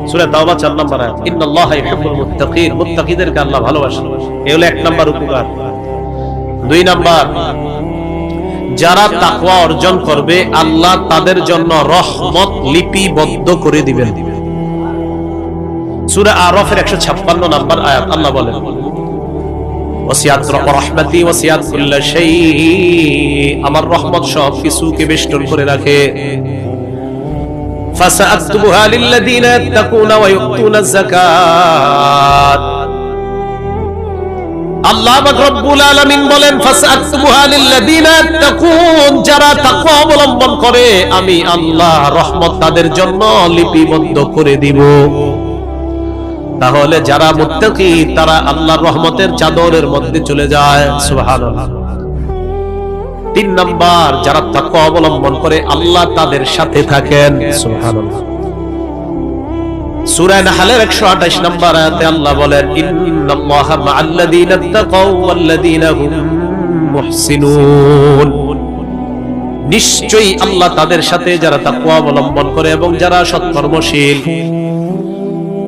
সূরা তাওবা 4 নম্বর আয়াত, ইন্নাল্লাহা ইউহিব্বুল মুত্তাকিন, মুত্তাকিদেরকে আল্লাহ ভালোবাসেন। এই হলো 1 নম্বর উপকার। 2 নম্বর, যারা তাকওয়া অর্জন করবে আল্লাহ তাদের জন্য রহমত লিপিবদ্ধ করে দিবেন। সূরা আরাফের 156 নম্বর আয়াত আল্লাহ বলেন, ওয়াসিআত রাহমাতি ওয়াসিআত কুল্লা শাই, আমার রহমত সব কিছুকে বেষ্টন করে রাখে। ফাসাআকতুবুহা লিল্লাযিনা ইয়াত্তাকুনা ওয়া ইউতুনাজ যাকাত, আল্লাহ রব্বুল আলামিন বলেন ফাসাআকতুবুহা লিল্লাযিনা ইয়াত্তাকুন, যারা তাকওয়া অবলম্বন করে আমি আল্লাহ রহমত তাদের জন্য লিপিবদ্ধ করে দিব। তাহলে যারা মুত্তাকি তারা আল্লাহর রহমতের চাদরের মধ্যে চলে যায়। সুবহানাল্লাহ। 3 নাম্বার, যারা তাকওয়া অবলম্বন করে আল্লাহ তাদের সাথে থাকেন। সুবহানাল্লাহ। সূরা নাহলের 128 নম্বর আয়াতে আল্লাহ বলেন, ইন্নাল্লাহা মা'আল্লাযীনা তাকাউ ওয়াল্লাযীনা হুম মুহসিনুন, নিশ্চয়ই আল্লাহ তাদের সাথে যারা তাকওয়া অবলম্বন করে এবং যারা সৎকর্মশীল।